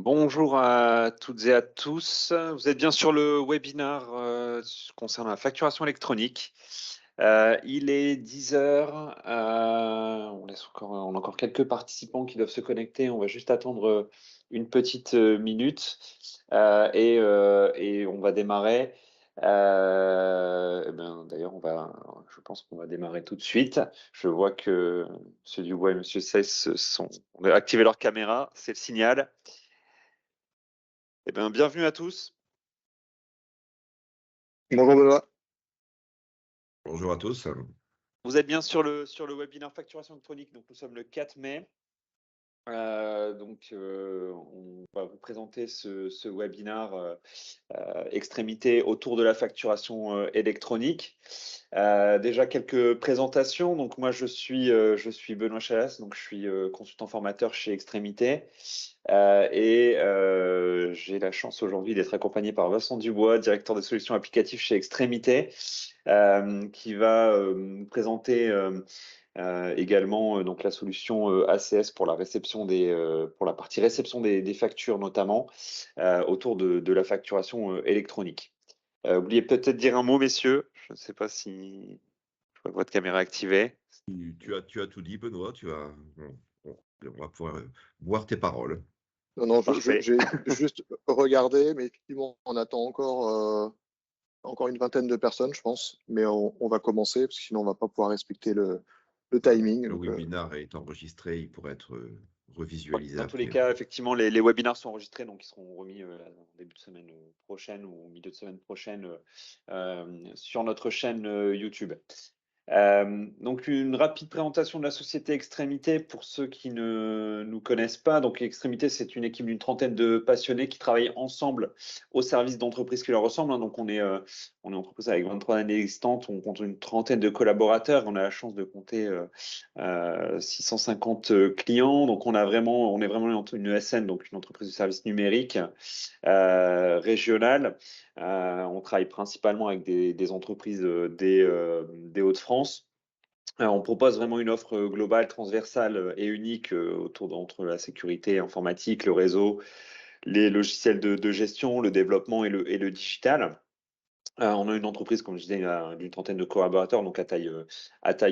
Bonjour à toutes et à tous. Vous êtes bien sur le webinaire concernant la facturation électronique. Il est 10 heures. On a encore quelques participants qui doivent se connecter. On va juste attendre une petite minute et on va démarrer. D'ailleurs, je pense qu'on va démarrer tout de suite. Je vois que M. Dubois et M. Sess ont activé leur caméra. C'est le signal. Bienvenue à tous. Bonjour Benoît. Bonjour à tous. Vous êtes bien sur le webinaire facturation électronique. Donc, nous sommes le 4 mai. On va vous présenter ce webinaire extrémité autour de la facturation électronique. Déjà quelques présentations. Donc moi je suis Benoît Chalas, donc je suis consultant formateur chez Extrémité j'ai la chance aujourd'hui d'être accompagné par Vincent Dubois, directeur des solutions applicatives chez Extrémité, qui va nous présenter également donc la solution ACS pour la réception pour la partie réception des factures notamment autour de la facturation électronique. Oubliez peut-être de dire un mot, messieurs. Je ne sais pas si je vois que votre caméra est activée. Tu as tout dit, Benoît. On va pouvoir voir tes paroles. Non, Parfait. j'ai juste regardé, mais effectivement, on attend encore une vingtaine de personnes, je pense. Mais on va commencer, parce que sinon, on ne va pas pouvoir respecter le timing. Le webinaire est enregistré, il pourrait être revisualisé Dans après. tous les cas, effectivement, les webinaires sont enregistrés, donc ils seront remis en début de semaine prochaine ou au milieu de semaine prochaine sur notre chaîne YouTube. Donc une rapide présentation de la société Extrémité pour ceux qui ne nous connaissent pas. Donc Extrémité, c'est une équipe d'une trentaine de passionnés qui travaillent ensemble au service d'entreprises qui leur ressemblent. Donc on est une entreprise avec 23 années existantes, on compte une trentaine de collaborateurs, on a la chance de compter 650 clients. Donc on est vraiment une ESN, donc une entreprise de services numériques régionale. On travaille principalement avec des entreprises des Hauts-de-France. On propose vraiment une offre globale, transversale et unique entre la sécurité informatique, le réseau, les logiciels de gestion, le développement et le digital. On a une entreprise, comme je disais, d'une trentaine de collaborateurs, donc à taille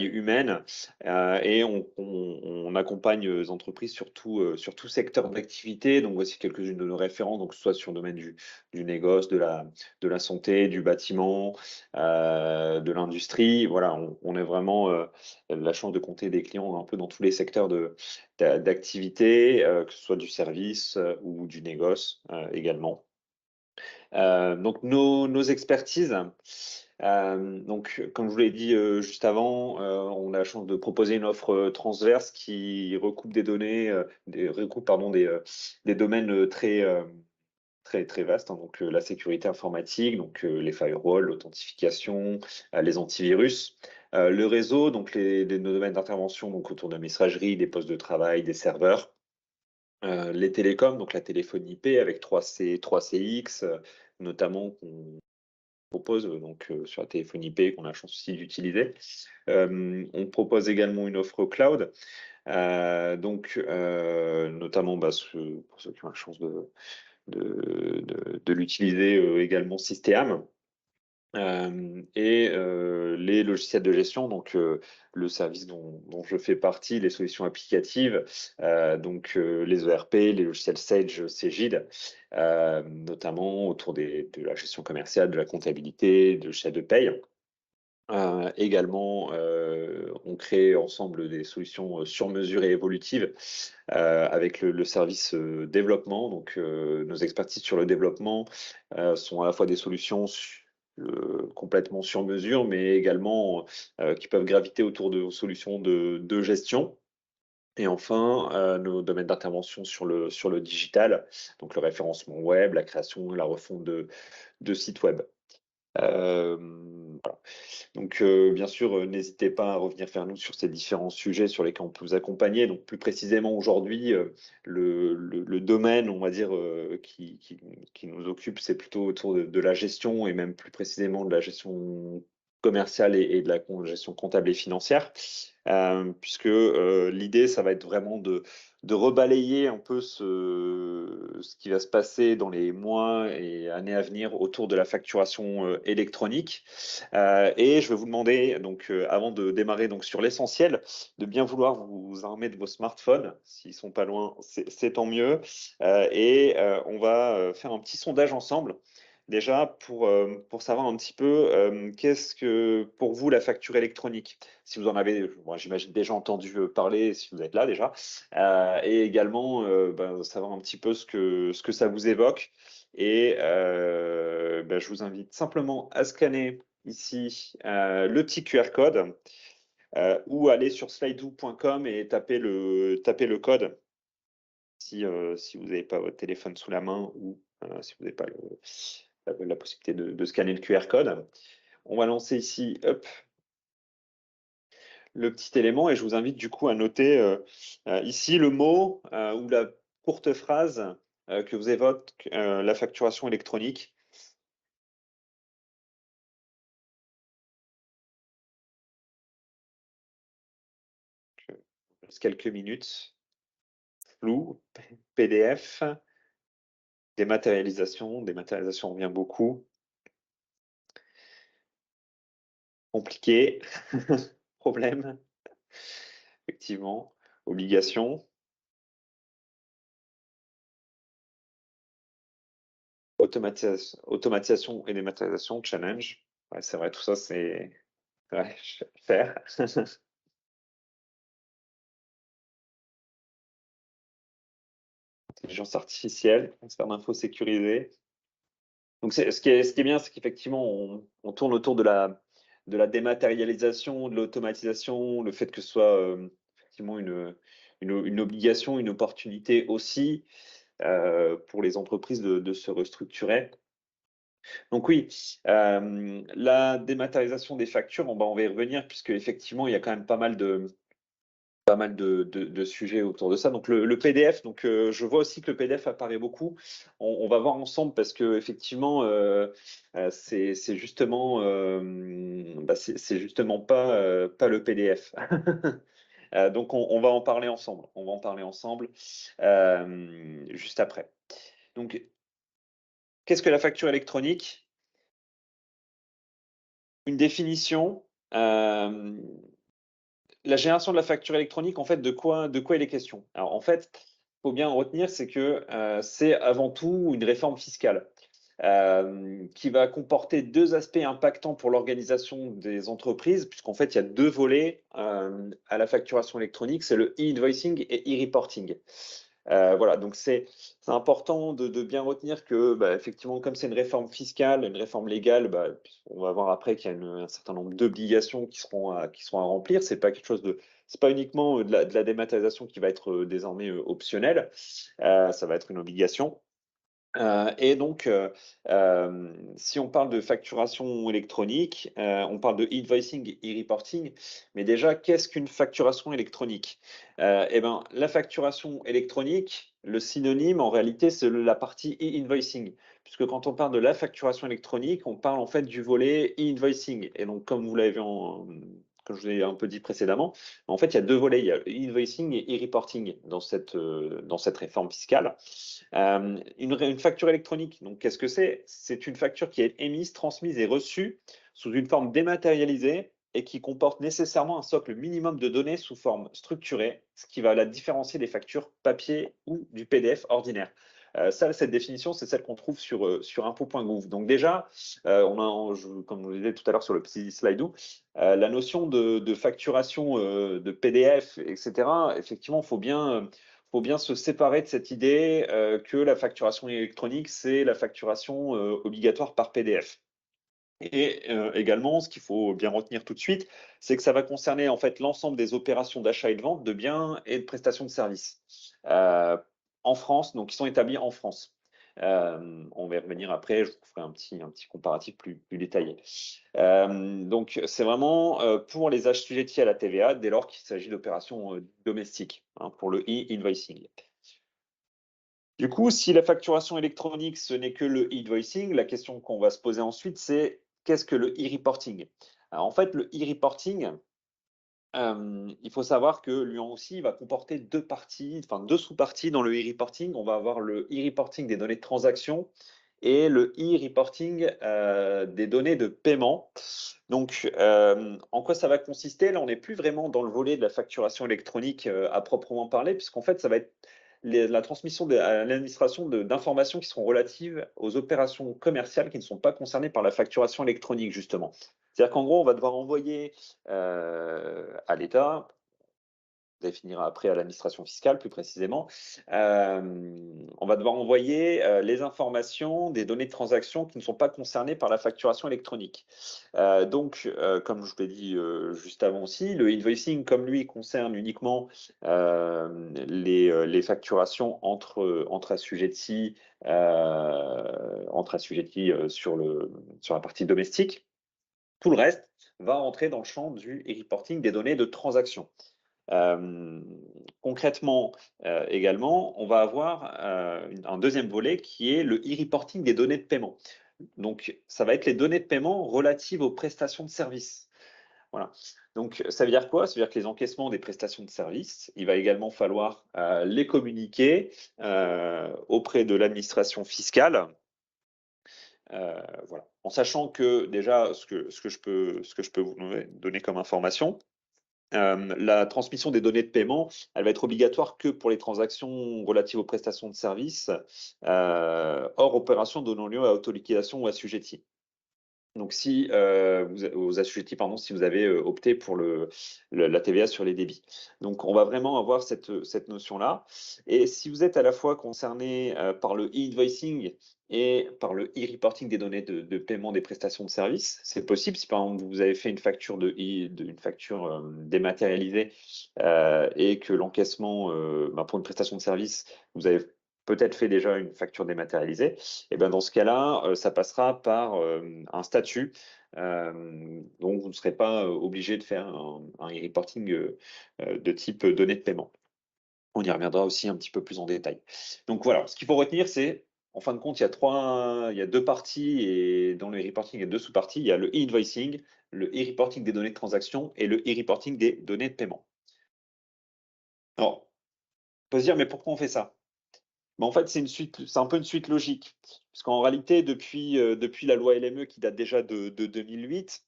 humaine, et on accompagne les entreprises sur tout secteur d'activité. Donc voici quelques-unes de nos références, donc soit sur le domaine du négoce, de la santé, du bâtiment, de l'industrie. Voilà, on a vraiment la chance de compter des clients un peu dans tous les secteurs d'activité, que ce soit du service ou du négoce également. Donc nos expertises, donc comme je vous l'ai dit juste avant, on a la chance de proposer une offre transverse qui recoupe des données, des domaines très vastes, hein, donc la sécurité informatique, donc les firewalls, l'authentification, les antivirus, le réseau, donc nos domaines d'intervention, donc autour de la messagerie, des postes de travail, des serveurs. Les télécoms, donc la téléphonie IP avec 3C, 3CX, notamment qu'on propose sur la téléphonie IP qu'on a la chance aussi d'utiliser. On propose également une offre cloud, notamment pour ceux qui ont la chance de l'utiliser également Systéam. Les logiciels de gestion, donc le service dont je fais partie, les solutions applicatives, les ERP, les logiciels Sage, Cegid, notamment autour de la gestion commerciale, de la comptabilité, de logiciels de paye. Également, on crée ensemble des solutions sur mesure et évolutives avec le service développement. Donc, nos expertises sur le développement sont à la fois des solutions complètement sur mesure, mais également qui peuvent graviter autour de solutions de gestion. Et enfin, nos domaines d'intervention sur le digital, donc le référencement web, la création et la refonte de sites web. Voilà. Donc, bien sûr, n'hésitez pas à revenir vers nous sur ces différents sujets sur lesquels on peut vous accompagner. Donc, plus précisément aujourd'hui, le domaine, on va dire, qui nous occupe, c'est plutôt autour de la gestion et même plus précisément de la gestion commerciale et de la gestion comptable et financière, puisque l'idée, ça va être vraiment de de rebalayer un peu ce qui va se passer dans les mois et années à venir autour de la facturation électronique. Et je vais vous demander, donc, avant de démarrer donc, sur l'essentiel, de bien vouloir vous armer de vos smartphones. S'ils sont pas loin, c'est tant mieux. On va faire un petit sondage ensemble. Déjà, pour savoir un petit peu qu'est-ce que pour vous la facture électronique, si vous en avez, moi j'imagine déjà entendu parler, si vous êtes là déjà, et également savoir un petit peu ce que ça vous évoque. Et je vous invite simplement à scanner ici le petit QR code ou aller sur slidoo.com et taper le code si vous n'avez pas votre téléphone sous la main ou si vous n'avez pas la possibilité de scanner le QR code. On va lancer ici, hop, le petit élément et je vous invite du coup à noter ici le mot ou la courte phrase que vous évoque la facturation électronique. Quelques minutes. Flou, PDF, dématérialisation revient beaucoup. Compliqué, problème, effectivement, obligation. Automatisation et dématérialisation, challenge. Ouais, c'est vrai, tout ça, c'est faire. Intelligence artificielle, transfert d'infos sécurisé. Donc, ce qui est bien, c'est qu'effectivement, on tourne autour de la dématérialisation, de l'automatisation, le fait que ce soit effectivement une obligation, une opportunité aussi pour les entreprises de se restructurer. Donc oui, la dématérialisation des factures, on va y revenir puisque effectivement, il y a quand même pas mal de sujets autour de ça. Donc le PDF, donc je vois aussi que le PDF apparaît beaucoup. On va voir ensemble parce que effectivement, c'est justement, c'est justement pas le PDF. Donc on va en parler ensemble. On va en parler ensemble juste après. Donc, qu'est-ce que la facture électronique? Une définition. La génération de la facture électronique, en fait, de quoi il est question? Alors, en fait, il faut bien retenir, c'est que c'est avant tout une réforme fiscale qui va comporter deux aspects impactants pour l'organisation des entreprises, puisqu'en fait, il y a deux volets à la facturation électronique, c'est le e-invoicing et e-reporting. Voilà, donc c'est important de bien retenir que, effectivement, comme c'est une réforme fiscale, une réforme légale, on va voir après qu'il y a un certain nombre d'obligations qui seront à remplir. C'est pas quelque chose c'est pas uniquement de la dématérialisation qui va être désormais optionnelle. Ça va être une obligation. Et donc, si on parle de facturation électronique, on parle de e-invoicing et e-reporting, mais déjà, qu'est-ce qu'une facturation électronique? La facturation électronique, le synonyme, en réalité, c'est la partie e-invoicing, puisque quand on parle de la facturation électronique, on parle en fait du volet e-invoicing. Et donc, comme vous l'avez vu comme je vous l'ai un peu dit précédemment, en fait, il y a deux volets, il y a e-invoicing et e-reporting dans cette réforme fiscale. Une facture électronique, donc qu'est-ce que c'est? C'est une facture qui est émise, transmise et reçue sous une forme dématérialisée et qui comporte nécessairement un socle minimum de données sous forme structurée, ce qui va la différencier des factures papier ou du PDF ordinaire. Cette définition, c'est celle qu'on trouve sur impôts.gouv. Donc déjà, comme je vous le disais tout à l'heure sur le petit slide, la notion de facturation de PDF, etc., effectivement, il faut bien se séparer de cette idée que la facturation électronique, c'est la facturation obligatoire par PDF. Et également, ce qu'il faut bien retenir tout de suite, c'est que ça va concerner en fait l'ensemble des opérations d'achat et de vente de biens et de prestations de services en France, donc qui sont établis en France. On va y revenir après, je vous ferai un petit comparatif plus détaillé. Donc, c'est vraiment pour les assujettis à la TVA dès lors qu'il s'agit d'opérations domestiques pour le e-invoicing. Du coup, si la facturation électronique, ce n'est que le e-invoicing, la question qu'on va se poser ensuite, c'est qu'est-ce que le e-reporting? Alors, en fait, le e-reporting, il faut savoir que lui aussi, il va comporter deux sous-parties dans le e-reporting. On va avoir le e-reporting des données de transaction et le e-reporting des données de paiement. Donc, en quoi ça va consister? Là, on n'est plus vraiment dans le volet de la facturation électronique à proprement parler, puisqu'en fait, ça va être la transmission à l'administration d'informations qui seront relatives aux opérations commerciales qui ne sont pas concernées par la facturation électronique, justement. C'est-à-dire qu'en gros, on va devoir envoyer à l'État, on définira après à l'administration fiscale plus précisément, on va devoir envoyer les informations des données de transaction qui ne sont pas concernées par la facturation électronique. Donc, comme je vous l'ai dit juste avant aussi, le invoicing, comme lui, concerne uniquement les facturations entre assujettis, sur la partie domestique. Tout le reste va entrer dans le champ du e-reporting des données de transaction. Concrètement, également, on va avoir un deuxième volet qui est le e-reporting des données de paiement. Donc, ça va être les données de paiement relatives aux prestations de services. Voilà. Donc, ça veut dire quoi? Ça veut dire que les encaissements des prestations de services, il va également falloir les communiquer auprès de l'administration fiscale. Voilà. En sachant que déjà, ce que je peux vous donner comme information, la transmission des données de paiement, elle va être obligatoire que pour les transactions relatives aux prestations de services, hors opération donnant lieu à autoliquidation ou assujetti. Donc, si aux assujettis, pardon, si vous avez opté pour la TVA sur les débits. Donc, on va vraiment avoir cette notion-là. Et si vous êtes à la fois concerné par le e-invoicing et par le e-reporting des données de paiement des prestations de services, c'est possible. Si par exemple vous avez fait une facture une facture dématérialisée et que l'encaissement pour une prestation de service, vous avez peut-être fait déjà une facture dématérialisée, et bien dans ce cas-là, ça passera par un statut. Donc, vous ne serez pas obligé de faire un e-reporting de type données de paiement. On y reviendra aussi un petit peu plus en détail. Donc voilà, ce qu'il faut retenir, c'est, en fin de compte, il y a deux parties et dans le e-reporting, il y a deux sous-parties. Il y a le e-invoicing, le e-reporting des données de transaction et le e-reporting des données de paiement. Alors, on peut se dire, mais pourquoi on fait ça? En fait, c'est un peu une suite logique. Parce qu'en réalité, depuis la loi LME qui date déjà de 2008,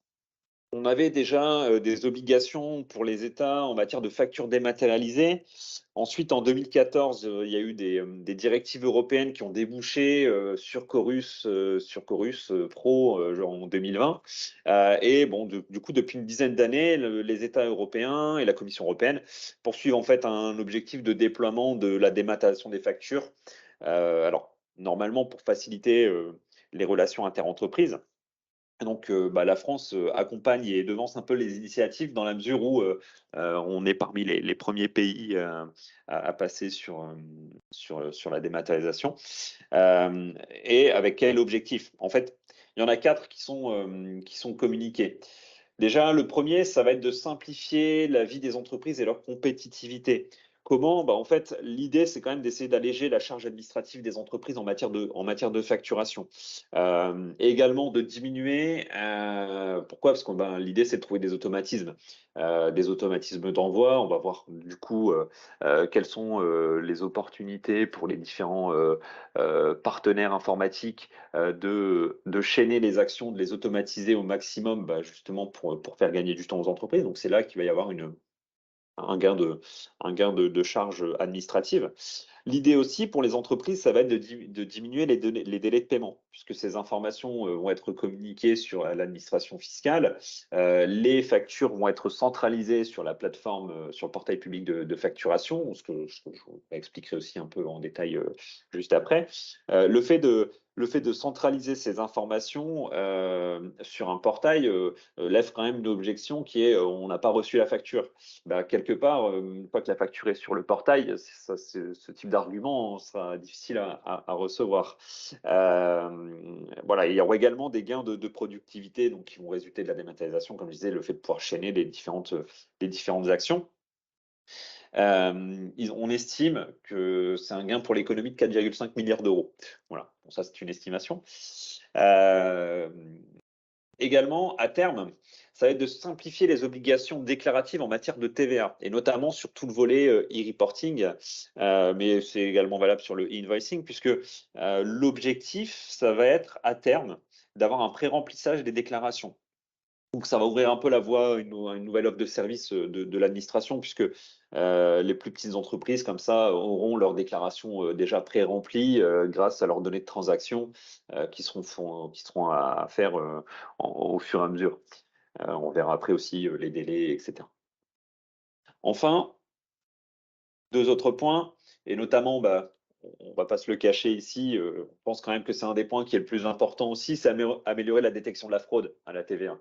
on avait déjà des obligations pour les États en matière de factures dématérialisées. Ensuite, en 2014, il y a eu des directives européennes qui ont débouché sur Chorus Pro genre en 2020. Et bon, du coup, depuis une dizaine d'années, les États européens et la Commission européenne poursuivent en fait un objectif de déploiement de la dématérialisation des factures. Alors, normalement, pour faciliter les relations interentreprises. Donc, la France accompagne et devance un peu les initiatives dans la mesure où on est parmi les premiers pays à passer sur la dématérialisation. Et avec quel objectif? En fait, il y en a 4 qui sont communiqués. Déjà, le premier, ça va être de simplifier la vie des entreprises et leur compétitivité. Comment? En fait, l'idée, c'est quand même d'essayer d'alléger la charge administrative des entreprises en matière de facturation. Et également de diminuer. Pourquoi? Parce que l'idée, c'est de trouver des automatismes d'envoi. On va voir du coup quelles sont les opportunités pour les différents partenaires informatiques de chaîner les actions, de les automatiser au maximum, justement pour faire gagner du temps aux entreprises. Donc c'est là qu'il va y avoir un gain de charge administrative. L'idée aussi pour les entreprises, ça va être de diminuer les délais de paiement, puisque ces informations vont être communiquées à l'administration fiscale. Les factures vont être centralisées sur la plateforme, sur le portail public de facturation, ce que je vous expliquerai aussi un peu en détail juste après. Le fait de centraliser ces informations sur un portail lève quand même une objection qui est on n'a pas reçu la facture. Quelque part, une fois que la facture est sur le portail, ce type d'argument sera difficile à recevoir. Voilà, il y aura également des gains de productivité donc, qui vont résulter de la dématérialisation, comme je disais, le fait de pouvoir chaîner les différentes actions. On estime que c'est un gain pour l'économie de 4,5 milliards d'euros. Voilà, bon, ça c'est une estimation. également, à terme, ça va être de simplifier les obligations déclaratives en matière de TVA, et notamment sur tout le volet e-reporting, mais c'est également valable sur le e-invoicing, puisque l'objectif, ça va être à terme d'avoir un pré-remplissage des déclarations. Donc, ça va ouvrir un peu la voie à une nouvelle offre de service de l'administration, puisque les plus petites entreprises, comme ça, auront leurs déclarations déjà pré-remplies grâce à leurs données de transaction qui seront à faire au fur et à mesure. On verra après aussi les délais, etc. Enfin, 2 autres points, et notamment, on ne va pas se le cacher ici, on pense quand même que c'est un des points qui est le plus important aussi, c'est améliorer la détection de la fraude à la TVA.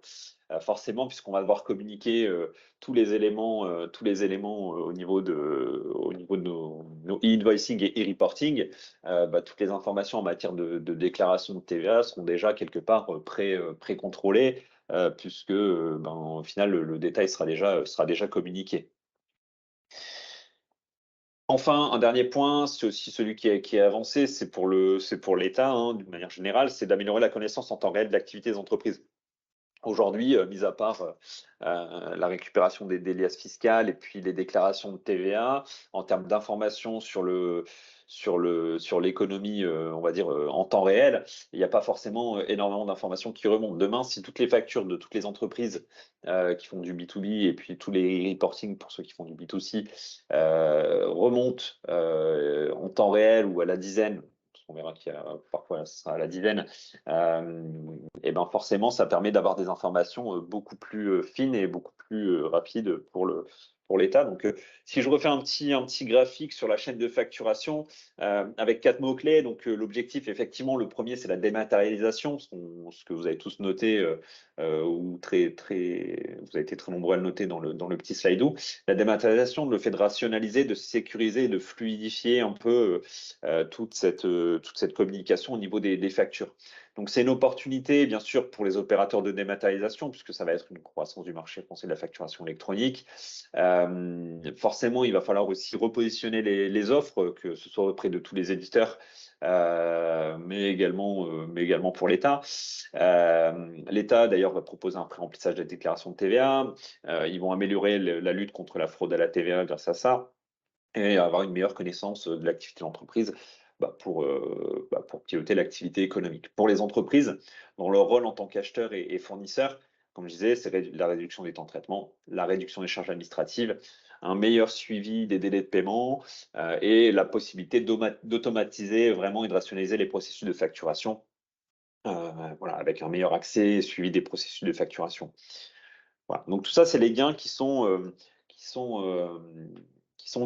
Forcément, puisqu'on va devoir communiquer tous les éléments au niveau de nos e-invoicing et e-reporting, toutes les informations en matière de déclaration de TVA seront déjà quelque part pré-contrôlées, puisque au final, le détail sera déjà communiqué. Enfin, un dernier point, c'est aussi celui qui est avancé, c'est pour l'État, hein, d'une manière générale, c'est d'améliorer la connaissance en temps réel de l'activité des entreprises. Aujourd'hui, mis à part la récupération des liasses fiscales et puis les déclarations de TVA, en termes d'informations sur l'économie, on va dire en temps réel, il n'y a pas forcément énormément d'informations qui remontent. Demain, si toutes les factures de toutes les entreprises qui font du B2B et puis tous les reporting pour ceux qui font du B2C remontent en temps réel ou à la dizaine, parce qu'on verra qu'il y a parfois ça sera à la dizaine, et ben forcément, ça permet d'avoir des informations beaucoup plus fines et beaucoup plus rapides pour l'État. Donc, si je refais un petit graphique sur la chaîne de facturation avec 4 mots-clés, donc l'objectif, effectivement, le premier, c'est la dématérialisation, ce que vous avez tous noté, ou vous avez été très nombreux à le noter dans le petit slide-où. La dématérialisation, le fait de rationaliser, de sécuriser, de fluidifier un peu toute cette communication au niveau des factures. Donc, c'est une opportunité, bien sûr, pour les opérateurs de dématérialisation, puisque ça va être une croissance du marché français de la facturation électronique. Forcément, il va falloir aussi repositionner les offres, que ce soit auprès de tous les éditeurs, mais également pour l'État. L'État, d'ailleurs, va proposer un pré-remplissage des déclarations de TVA. Ils vont améliorer la lutte contre la fraude à la TVA grâce à ça, et avoir une meilleure connaissance de l'activité de l'entreprise pour piloter l'activité économique. Pour les entreprises, dont leur rôle en tant qu'acheteur et fournisseur, comme je disais, c'est la réduction des temps de traitement, la réduction des charges administratives, un meilleur suivi des délais de paiement et la possibilité d'automatiser vraiment et de rationaliser les processus de facturation, avec un meilleur accès et suivi des processus de facturation. Voilà. Donc tout ça, c'est les gains qui sont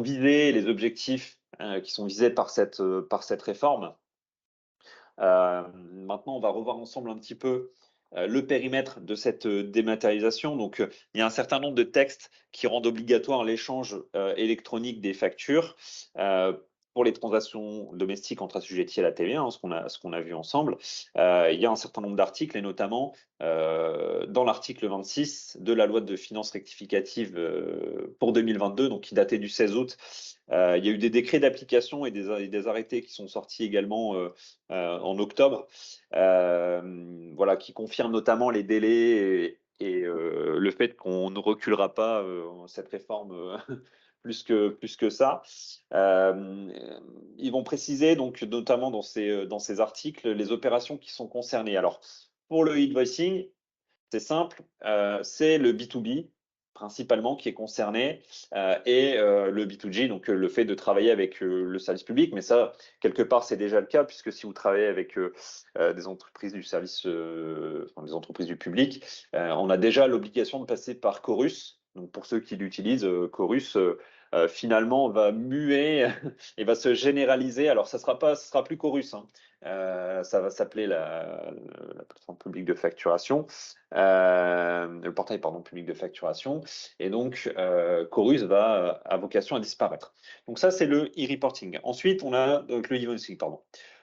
visés, les objectifs qui sont visés par cette réforme. Maintenant, on va revoir ensemble un petit peu le périmètre de cette dématérialisation. Donc, il y a un certain nombre de textes qui rendent obligatoire l'échange électronique des factures pour les transactions domestiques entre assujettis à la TVA, hein, ce qu'on a vu ensemble. Il y a un certain nombre d'articles, et notamment dans l'article 26 de la loi de finances rectificative pour 2022, donc qui datait du 16 août. Il y a eu des décrets d'application et des arrêtés qui sont sortis également en octobre, qui confirment notamment les délais et le fait qu'on ne reculera pas cette réforme plus que ça. Ils vont préciser, donc, notamment dans ces articles, les opérations qui sont concernées. Alors, pour le e-invoicing, c'est simple, c'est le B2B principalement qui est concerné et le B2G, donc le fait de travailler avec le service public. Mais ça, quelque part, c'est déjà le cas, puisque si vous travaillez avec des entreprises du service, des entreprises du public, on a déjà l'obligation de passer par Chorus. Donc pour ceux qui l'utilisent, Chorus finalement va muer et va se généraliser. Alors ça sera plus Chorus, hein. Ça va s'appeler la plateforme publique de facturation, le portail public de facturation, et donc Chorus a vocation à disparaître. Donc ça, c'est le e-reporting. Ensuite, on a donc le e-invoicing, pardon.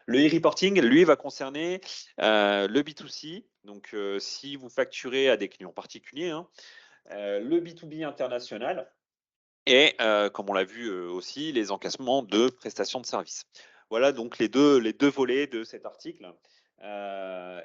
Le e-reporting, lui, va concerner le B2C, donc si vous facturez à des clients particuliers, hein, le B2B international, et comme on l'a vu aussi, les encaissements de prestations de services. Voilà donc les deux volets de cet article.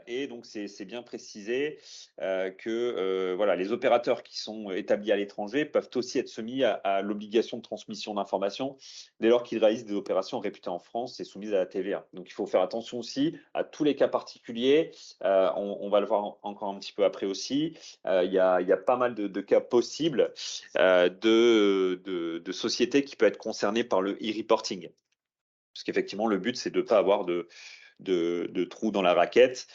Et donc, c'est bien précisé que voilà, les opérateurs qui sont établis à l'étranger peuvent aussi être soumis à l'obligation de transmission d'informations dès lors qu'ils réalisent des opérations réputées en France et soumises à la TVA. Donc, il faut faire attention aussi à tous les cas particuliers. On va le voir encore un petit peu après aussi. Il y a pas mal de cas possibles de sociétés qui peuvent être concernées par le e-reporting. Parce qu'effectivement, le but, c'est de ne pas avoir de trous dans la raquette.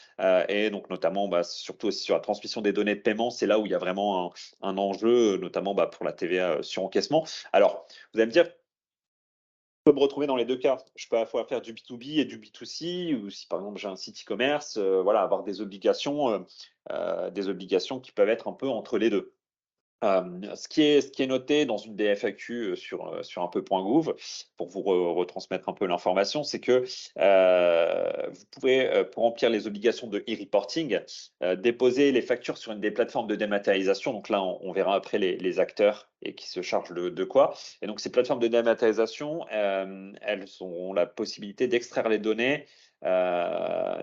Et donc, notamment, surtout aussi sur la transmission des données de paiement, c'est là où il y a vraiment un enjeu, notamment pour la TVA sur encaissement. Alors, vous allez me dire, je peux me retrouver dans les deux cas. Je peux à la fois faire du B2B et du B2C, ou si par exemple j'ai un site e-commerce, voilà, avoir des obligations qui peuvent être un peu entre les deux. Ce qui est noté dans une des FAQ sur un peu.gouv, pour vous retransmettre un peu l'information, c'est que vous pouvez, pour remplir les obligations de e-reporting, déposer les factures sur une des plateformes de dématérialisation. Donc là, on verra après les acteurs et qui se chargent de quoi. Et donc ces plateformes de dématérialisation, elles ont la possibilité d'extraire les données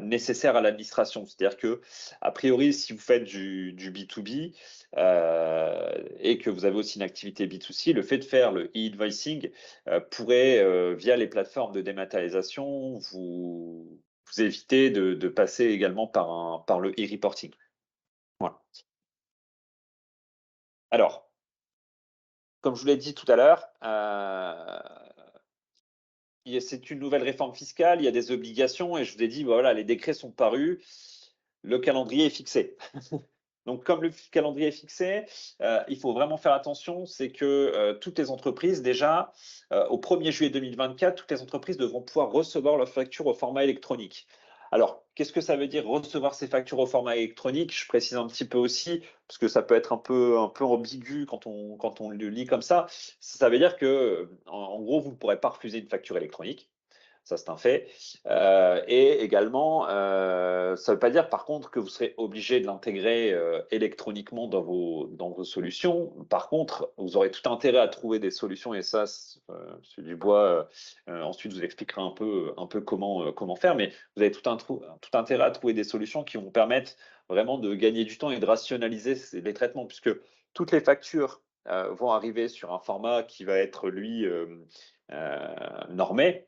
nécessaires à l'administration. C'est-à-dire que, a priori, si vous faites du B2B, et que vous avez aussi une activité B2C, le fait de faire le e-invoicing pourrait, via les plateformes de dématérialisation, vous éviter de passer également par le e-reporting. Voilà. Alors, comme je vous l'ai dit tout à l'heure, c'est une nouvelle réforme fiscale, il y a des obligations, et je vous ai dit, voilà, les décrets sont parus, le calendrier est fixé. Donc, comme le calendrier est fixé, il faut vraiment faire attention, c'est que toutes les entreprises, déjà, au 1er juillet 2024, toutes les entreprises devront pouvoir recevoir leurs factures au format électronique. Alors, qu'est-ce que ça veut dire recevoir ces factures au format électronique? Je précise un petit peu aussi, parce que ça peut être un peu ambigu quand on le lit comme ça. Ça veut dire que, en gros, vous ne pourrez pas refuser une facture électronique. Ça, c'est un fait. Et également, ça ne veut pas dire par contre que vous serez obligé de l'intégrer électroniquement dans vos solutions. Par contre, vous aurez tout intérêt à trouver des solutions, et ça, M. Dubois ensuite vous expliquera un peu comment faire, mais vous avez tout intérêt à trouver des solutions qui vont permettre vraiment de gagner du temps et de rationaliser les traitements, puisque toutes les factures vont arriver sur un format qui va être, lui, normé.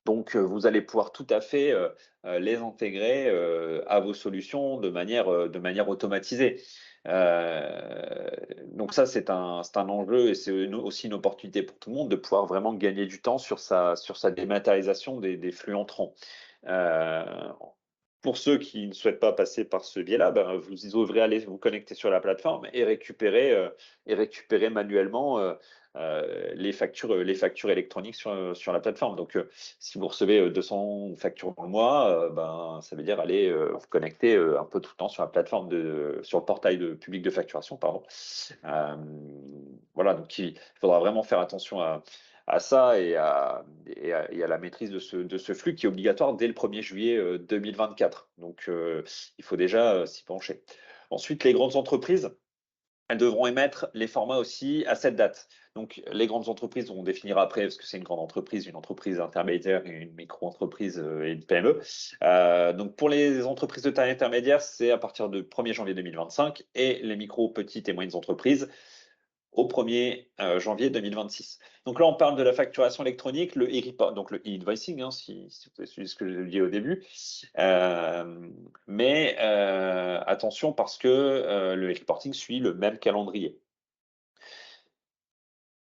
Donc, vous allez pouvoir tout à fait les intégrer à vos solutions de manière automatisée. Donc ça, c'est un enjeu, et c'est aussi une opportunité pour tout le monde de pouvoir vraiment gagner du temps sur sa dématérialisation des flux entrants. Pour ceux qui ne souhaitent pas passer par ce biais-là, vous devrez aller vous connecter sur la plateforme et récupérer manuellement les factures électroniques sur la plateforme. Donc, si vous recevez 200 factures dans le mois, ça veut dire aller vous connecter un peu tout le temps sur la plateforme sur le portail public de facturation, pardon. Voilà, donc il faudra vraiment faire attention à ça et à la maîtrise de ce flux qui est obligatoire dès le 1er juillet 2024. Donc, il faut déjà s'y pencher. Ensuite, les grandes entreprises, elles devront émettre les formats aussi à cette date. Donc, les grandes entreprises, on définira après, parce que c'est une grande entreprise, une entreprise intermédiaire, et une micro-entreprise et une PME. Donc, pour les entreprises de taille intermédiaire, c'est à partir du 1er janvier 2025, et les micro, petites et moyennes entreprises au 1er janvier 2026. Donc là, on parle de la facturation électronique, le e-report, donc le e-invoicing, si vous avez suivi ce que je dis au début. Mais attention, parce que le e-reporting suit le même calendrier.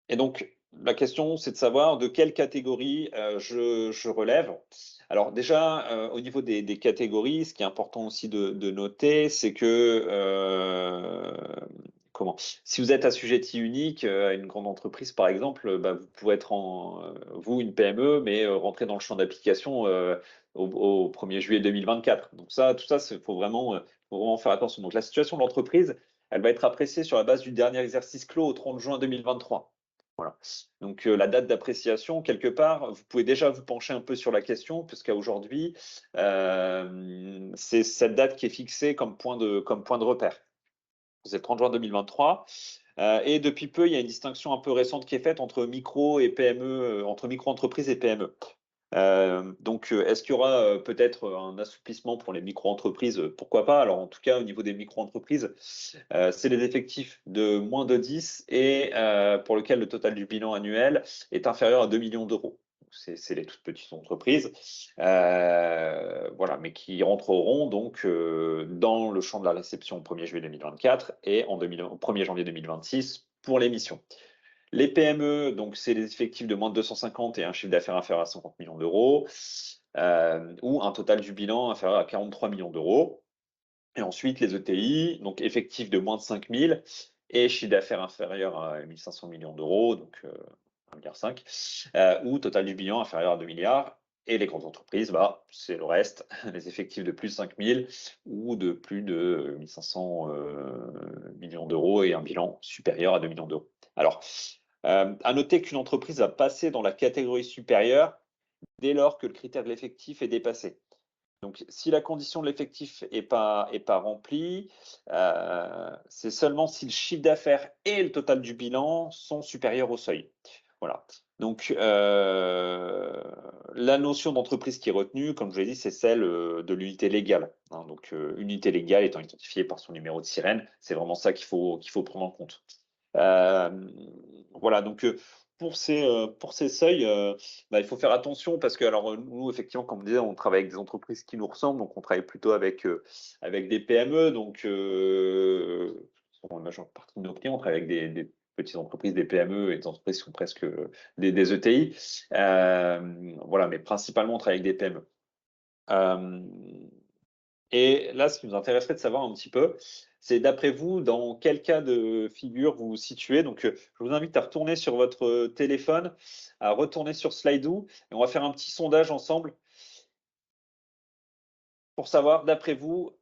Et donc, la question, c'est de savoir de quelle catégorie je relève. Alors déjà, au niveau des catégories, ce qui est important aussi de noter, c'est que si vous êtes assujetti unique à une grande entreprise, par exemple, vous pouvez être vous, une PME, mais rentrer dans le champ d'application au 1er juillet 2024. Donc ça, tout ça, faut vraiment faire attention. Donc la situation de l'entreprise, elle va être appréciée sur la base du dernier exercice clos au 30 juin 2023. Voilà. Donc la date d'appréciation, quelque part, vous pouvez déjà vous pencher un peu sur la question, puisqu'à aujourd'hui, c'est cette date qui est fixée comme point de repère. C'est le 30 juin 2023. Et depuis peu, il y a une distinction un peu récente qui est faite entre micro et PME, entre micro-entreprises et PME. Donc, est-ce qu'il y aura peut-être un assouplissement pour les micro-entreprises? Pourquoi pas? Alors, en tout cas, au niveau des micro-entreprises, c'est les effectifs de moins de 10 et pour lequel le total du bilan annuel est inférieur à 2 millions d'euros. C'est les toutes petites entreprises, voilà, mais qui rentreront donc dans le champ de la réception au 1er juillet 2024 et au 1er janvier 2026 pour l'émission. Les PME, donc c'est les effectifs de moins de 250 et un chiffre d'affaires inférieur à 50 millions d'euros, ou un total du bilan inférieur à 43 millions d'euros. Et ensuite, les ETI, donc effectifs de moins de 5 000 et chiffre d'affaires inférieur à 1 500 millions d'euros, donc 1,5 milliard, ou total du bilan inférieur à 2 milliards. Et les grandes entreprises, bah, c'est le reste, les effectifs de plus de 5 000 ou de plus de 1 500 millions d'euros et un bilan supérieur à 2 millions d'euros. Alors, à noter qu'une entreprise va passer dans la catégorie supérieure dès lors que le critère de l'effectif est dépassé. Donc, si la condition de l'effectif n'est pas remplie, c'est seulement si le chiffre d'affaires et le total du bilan sont supérieurs au seuil. Voilà. Donc, la notion d'entreprise qui est retenue, comme je l'ai dit, c'est celle de l'unité légale. Hein. Donc, unité légale étant identifiée par son numéro de sirène, c'est vraiment ça qu'il faut prendre en compte. Voilà, donc pour ces seuils, il faut faire attention parce que alors nous effectivement, comme on disait, on travaille avec des entreprises qui nous ressemblent, donc on travaille plutôt avec des PME, donc pour la majeure partie de nos clients, on travaille avec des petites entreprises, des PME et des entreprises qui sont presque des ETI. Voilà, mais principalement on travaille avec des PME. Et là, ce qui nous intéresserait de savoir un petit peu, c'est d'après vous, dans quel cas de figure vous vous situez. Donc, je vous invite à retourner sur votre téléphone, à retourner sur Slido, et on va faire un petit sondage ensemble pour savoir, d'après vous,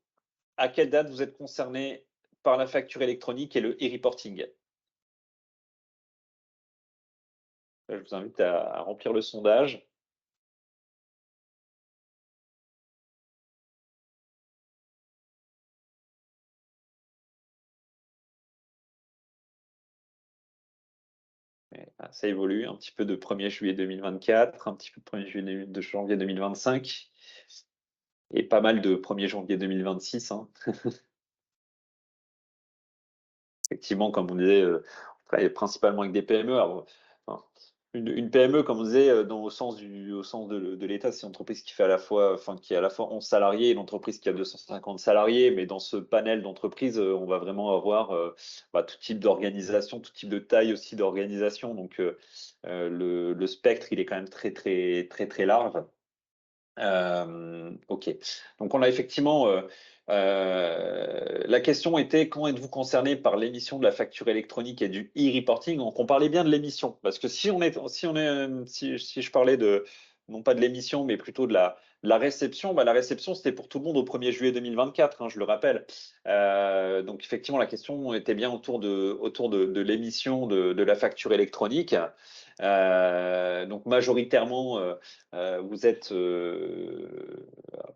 à quelle date vous êtes concerné par la facture électronique et le e-reporting. Je vous invite à remplir le sondage. Ça évolue un petit peu de 1er juillet 2024, un petit peu de 1er juillet de janvier 2025 et pas mal de 1er janvier 2026. Hein. Effectivement, comme on disait, on travaille principalement avec des PME. Alors, enfin, une PME, comme on disait, au sens de l'État, c'est une entreprise qui fait à la fois, qui a à la fois 11 salariés et une entreprise qui a 250 salariés. Mais dans ce panel d'entreprises, on va vraiment avoir tout type d'organisation, tout type de taille aussi d'organisation. Donc, le spectre, il est quand même très, très, très, très large. Ok. Donc, on a effectivement. La question était quand êtes-vous concerné par l'émission de la facture électronique et du e-reporting? Donc, on parlait bien de l'émission, parce que si je parlais de non pas de l'émission, mais plutôt de la réception, la réception c'était pour tout le monde au 1er juillet 2024, hein, je le rappelle. Donc, effectivement, la question était bien autour de l'émission de la facture électronique. Donc, majoritairement, vous êtes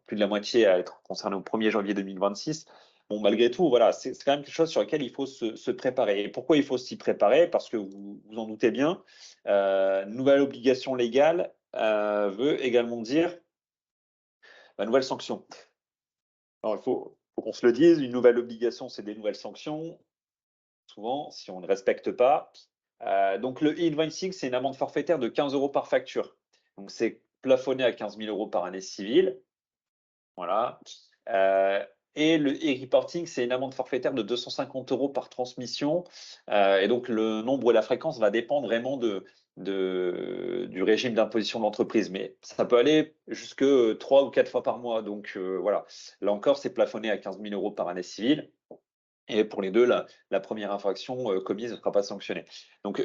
plus de la moitié à être concerné au 1er janvier 2026. Bon, malgré tout, voilà, c'est quand même quelque chose sur lequel il faut se préparer. Et pourquoi il faut s'y préparer? Parce que vous en doutez bien, nouvelle obligation légale veut également dire nouvelle sanction. Alors, il faut qu'on se le dise, une nouvelle obligation, c'est des nouvelles sanctions, souvent, si on ne respecte pas. Donc, le e-invoicing, c'est une amende forfaitaire de 15 € par facture. Donc, c'est plafonné à 15 000 € par année civile. Voilà. Et le e-reporting, c'est une amende forfaitaire de 250 € par transmission. Et donc, le nombre et la fréquence va dépendre vraiment du régime d'imposition de l'entreprise. Mais ça peut aller jusque 3 ou 4 fois par mois. Donc, voilà. Là encore, c'est plafonné à 15 000 € par année civile. Et pour les deux, la première infraction commise ne sera pas sanctionnée. Donc,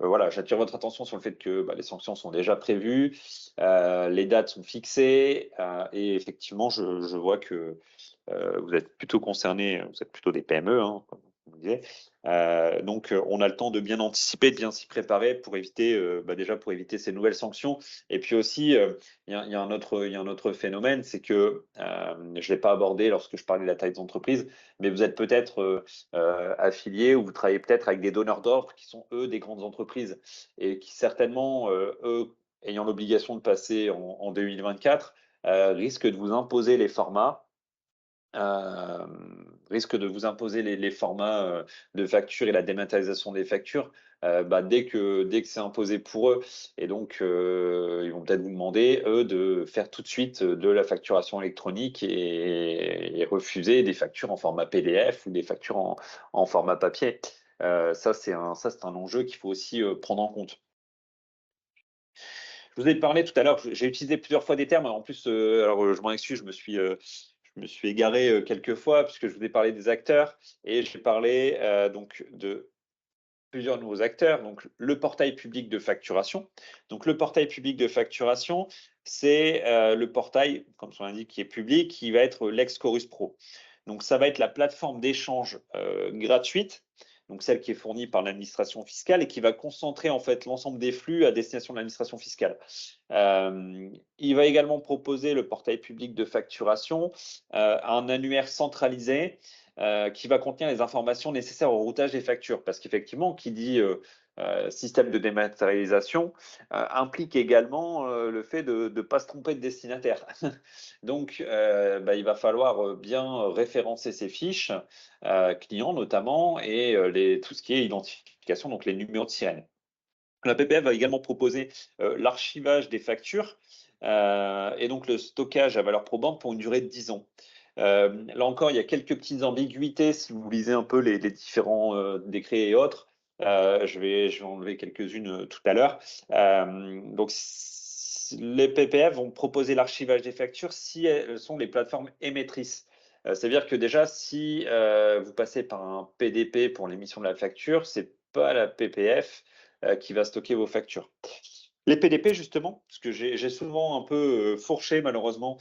voilà, j'attire votre attention sur le fait que les sanctions sont déjà prévues, les dates sont fixées, et effectivement, je vois que vous êtes plutôt concernés, vous êtes plutôt des PME, hein, comme vous disiez. Donc, on a le temps de bien anticiper, de bien s'y préparer pour éviter, déjà pour éviter ces nouvelles sanctions. Et puis aussi, il y a un autre phénomène, c'est que je ne l'ai pas abordé lorsque je parlais de la taille des entreprises, mais vous êtes peut-être affiliés ou vous travaillez peut-être avec des donneurs d'ordre qui sont eux des grandes entreprises et qui certainement eux ayant l'obligation de passer en 2024, risque de vous imposer les formats les formats de factures et la dématérialisation des factures dès que c'est imposé pour eux. Et donc, ils vont peut-être vous demander, eux, de faire tout de suite de la facturation électronique et refuser des factures en format PDF ou des factures en format papier. Ça, c'est un enjeu qu'il faut aussi prendre en compte. Je vous ai parlé tout à l'heure, j'ai utilisé plusieurs fois des termes. En plus, je m'en excuse, je me suis égaré quelques fois puisque je vous ai parlé des acteurs et j'ai parlé donc de plusieurs nouveaux acteurs. Donc, le portail public de facturation. Donc, le portail public de facturation, c'est le portail, comme son indique, qui est public, qui va être l'ex-Chorus Pro. Donc, ça va être la plateforme d'échange gratuite, donc celle qui est fournie par l'administration fiscale et qui va concentrer en fait l'ensemble des flux à destination de l'administration fiscale. Il va également proposer le portail public de facturation, un annuaire centralisé qui va contenir les informations nécessaires au routage des factures. Parce qu'effectivement, qui dit système de dématérialisation implique également le fait de ne pas se tromper de destinataire. Donc, il va falloir bien référencer ces fiches clients notamment et tout ce qui est identification, donc les numéros de sirène. La PPF va également proposer l'archivage des factures et donc le stockage à valeur probante pour une durée de 10 ans. Là encore, il y a quelques petites ambiguïtés si vous lisez un peu les différents décrets et autres. Je vais enlever quelques-unes tout à l'heure. Donc, les PPF vont proposer l'archivage des factures si elles sont les plateformes émettrices. C'est-à-dire que déjà, si vous passez par un PDP pour l'émission de la facture, c'est pas la PPF qui va stocker vos factures. Les PDP, justement, parce que j'ai souvent un peu fourché, malheureusement,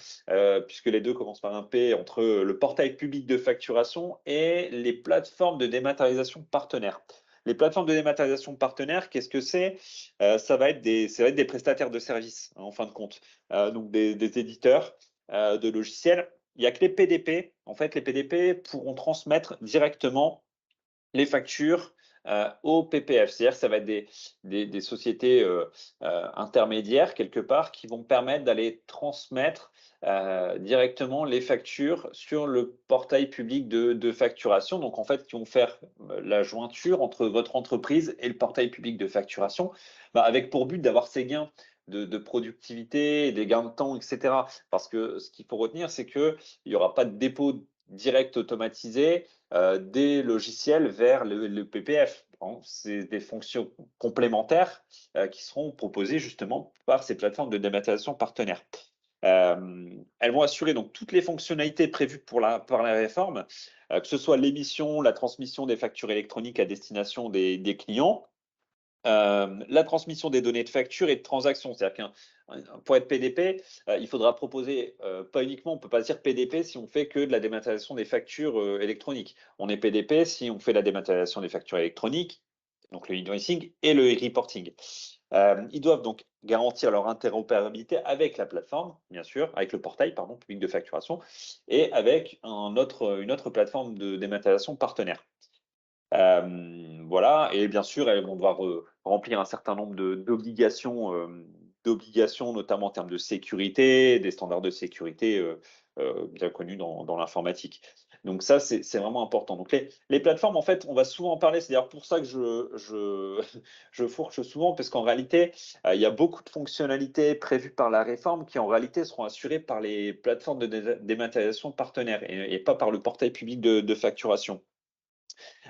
puisque les deux commencent par un P, entre le portail public de facturation et les plateformes de dématérialisation partenaires. Les plateformes de dématérialisation partenaires, qu'est-ce que c'est ça va être des prestataires de services, hein, en fin de compte, donc des éditeurs de logiciels. Il n'y a que les PDP. En fait, les PDP pourront transmettre directement les factures au PPF. C'est-à-dire que ça va être des sociétés intermédiaires, quelque part, qui vont permettre d'aller transmettre directement les factures sur le portail public de facturation. Donc, en fait, qui vont faire la jointure entre votre entreprise et le portail public de facturation, avec pour but d'avoir ces gains de productivité, des gains de temps, etc. Parce que ce qu'il faut retenir, c'est qu'il n'y aura pas de dépôt direct automatisé des logiciels vers le PPF. C'est des fonctions complémentaires qui seront proposées justement par ces plateformes de dématérialisation partenaires. Elles vont assurer donc toutes les fonctionnalités prévues par la réforme, que ce soit l'émission, la transmission des factures électroniques à destination des clients, la transmission des données de facture et de transaction. C'est-à-dire pour être PDP, il faudra proposer, pas uniquement, on ne peut pas dire PDP si on fait que de la dématérialisation des factures électroniques. On est PDP si on fait la dématérialisation des factures électroniques, donc le invoicing et le e-reporting. Ils doivent donc garantir leur interopérabilité avec la plateforme, bien sûr, avec le portail public de facturation, et avec une autre plateforme de dématérialisation partenaire. Voilà, et bien sûr, elles vont devoir remplir un certain nombre d'obligations, notamment en termes de sécurité, des standards de sécurité bien connus dans l'informatique. Donc ça, c'est vraiment important. Donc les plateformes, en fait, on va souvent en parler. C'est d'ailleurs pour ça que je fourche souvent, parce qu'en réalité, il y a beaucoup de fonctionnalités prévues par la réforme qui, en réalité, seront assurées par les plateformes de dématérialisation partenaires et pas par le portail public de facturation.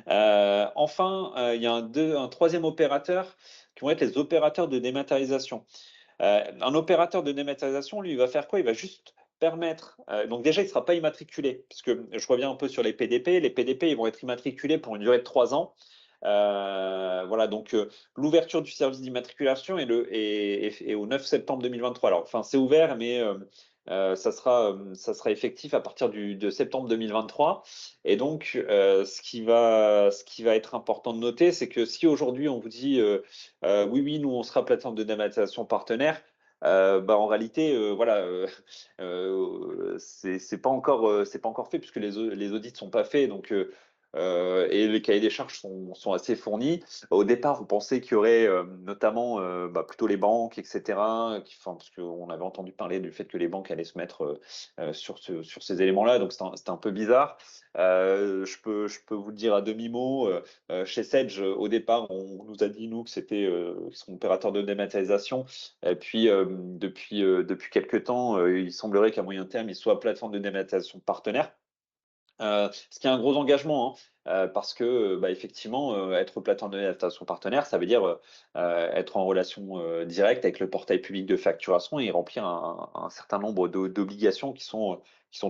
Enfin, il y a un troisième opérateur qui vont être les opérateurs de dématérialisation. Un opérateur de dématérialisation, lui, il va faire quoi? Il va juste permettre, donc déjà, il ne sera pas immatriculé, parce que je reviens un peu sur les PDP. Les PDP, ils vont être immatriculés pour une durée de 3 ans. Voilà, donc l'ouverture du service d'immatriculation est au 9 septembre 2023. Alors, enfin, c'est ouvert, mais ça sera effectif à partir de septembre 2023. Et donc, ce qui va être important de noter, c'est que si aujourd'hui on vous dit oui, nous on sera plateforme de dématérialisation partenaire, en réalité, voilà, c'est pas encore fait puisque les audits sont pas faits. Donc, et les cahiers des charges sont assez fournis. Au départ, on pensait qu'il y aurait notamment plutôt les banques, etc., parce qu'on avait entendu parler du fait que les banques allaient se mettre sur ces éléments-là, donc c'était un peu bizarre. Je peux vous le dire à demi-mot. Chez Sedge, au départ, on nous a dit, nous, que c'était son opérateur de dématérialisation. Et puis, depuis quelques temps, il semblerait qu'à moyen terme, il soit plateforme de dématérialisation partenaire. Ce qui est un gros engagement, hein, parce que effectivement, être plateforme de dématérialisation partenaire, ça veut dire être en relation directe avec le portail public de facturation et remplir un certain nombre d'obligations qui sont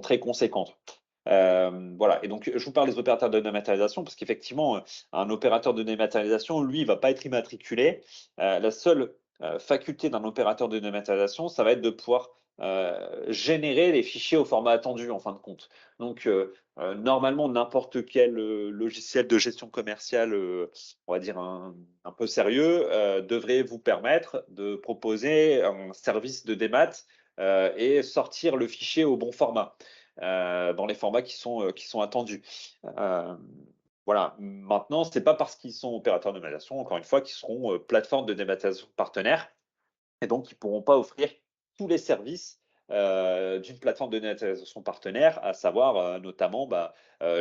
très conséquentes. Voilà. Et donc, je vous parle des opérateurs de dématérialisation parce qu'effectivement, un opérateur de dématérialisation, lui, il ne va pas être immatriculé. La seule faculté d'un opérateur de dématérialisation, ça va être de pouvoir générer les fichiers au format attendu en fin de compte. Donc, normalement, n'importe quel logiciel de gestion commerciale, on va dire un peu sérieux, devrait vous permettre de proposer un service de démat et sortir le fichier au bon format, dans les formats qui sont attendus. Voilà. Maintenant, ce n'est pas parce qu'ils sont opérateurs de dématérialisation, encore une fois, qu'ils seront plateforme de dématérialisation partenaire, et donc ils ne pourront pas offrir tous les services d'une plateforme de dématérialisation partenaire, à savoir notamment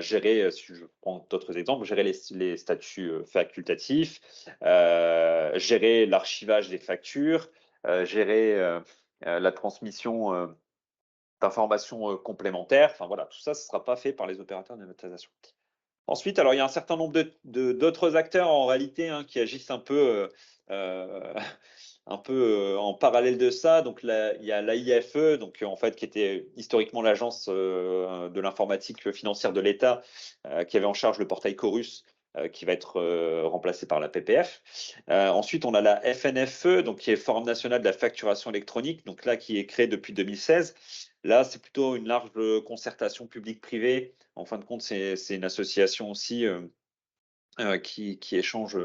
gérer, si je prends d'autres exemples, gérer les statuts facultatifs, gérer l'archivage des factures, gérer la transmission d'informations complémentaires. Enfin voilà, tout ça, ce ne sera pas fait par les opérateurs de dématérialisation. Ensuite, alors il y a un certain nombre d'autres acteurs en réalité, hein, qui agissent un peu en parallèle de ça. Donc là, il y a l'AIFE, donc en fait qui était historiquement l'agence de l'informatique financière de l'État, qui avait en charge le portail Chorus, qui va être remplacé par la PPF. Ensuite, on a la FNFE, donc qui est Forum national de la facturation électronique, donc là qui est créé depuis 2016. Là, c'est plutôt une large concertation publique-privée. En fin de compte, c'est une association aussi qui échange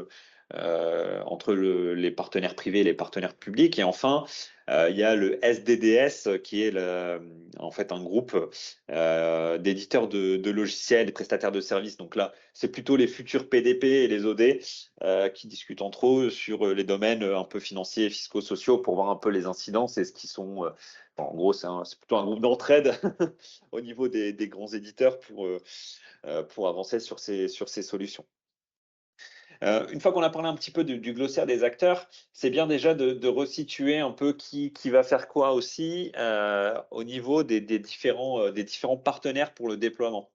entre les partenaires privés et les partenaires publics. Et enfin, il y a le SDDS qui est en fait un groupe d'éditeurs de logiciels et prestataires de services. Donc là, c'est plutôt les futurs PDP et les OD qui discutent entre eux sur les domaines un peu financiers, fiscaux, sociaux pour voir un peu les incidences et ce qui sont. En gros, c'est plutôt un groupe d'entraide au niveau des grands éditeurs pour avancer sur ces solutions. Une fois qu'on a parlé un petit peu du glossaire des acteurs, c'est bien déjà de resituer un peu qui va faire quoi aussi au niveau des différents partenaires pour le déploiement.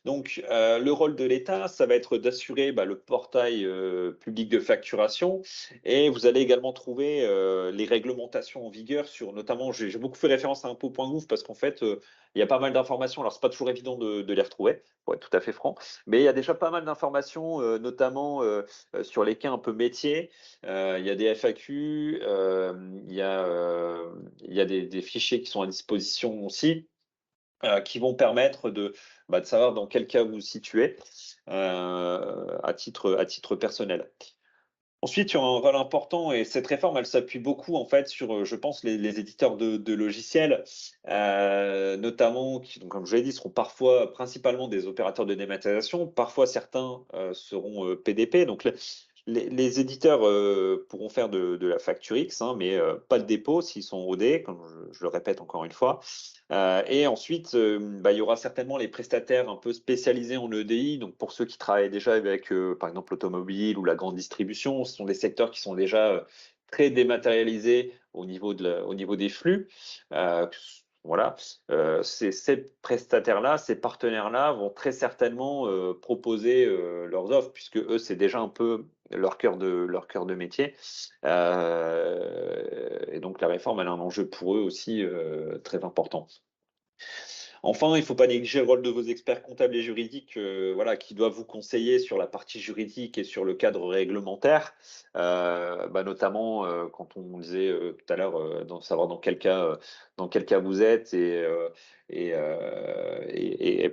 Donc, le rôle de l'État, ça va être d'assurer le portail public de facturation, et vous allez également trouver les réglementations en vigueur sur, notamment, j'ai beaucoup fait référence à impôts.gouv parce qu'en fait, il y a pas mal d'informations. Alors, c'est pas toujours évident de les retrouver, pour être tout à fait franc, mais il y a déjà pas mal d'informations, notamment sur les cas un peu métiers. Il y a des FAQ, il y a des fichiers qui sont à disposition aussi, qui vont permettre de savoir dans quel cas vous vous situez à titre personnel. Ensuite, il y a un rôle important, et cette réforme, elle s'appuie beaucoup en fait sur, je pense, les éditeurs de logiciels, notamment, qui, donc, comme je l'ai dit, seront parfois principalement des opérateurs de dématérialisation, parfois certains seront PDP. Donc les éditeurs pourront faire de la facture X, hein, mais pas de dépôt s'ils sont OD, comme je le répète encore une fois. Et ensuite, il y aura certainement les prestataires un peu spécialisés en EDI. Donc, pour ceux qui travaillent déjà avec, par exemple, l'automobile ou la grande distribution, ce sont des secteurs qui sont déjà très dématérialisés au niveau des flux. Voilà. Ces prestataires-là, ces partenaires-là vont très certainement proposer leurs offres, puisque eux, c'est déjà un peu leur cœur de métier. Et donc, la réforme, elle a un enjeu pour eux aussi très important. Enfin, il ne faut pas négliger le rôle de vos experts comptables et juridiques, voilà, qui doivent vous conseiller sur la partie juridique et sur le cadre réglementaire, notamment quand on disait tout à l'heure, savoir dans quel cas vous êtes et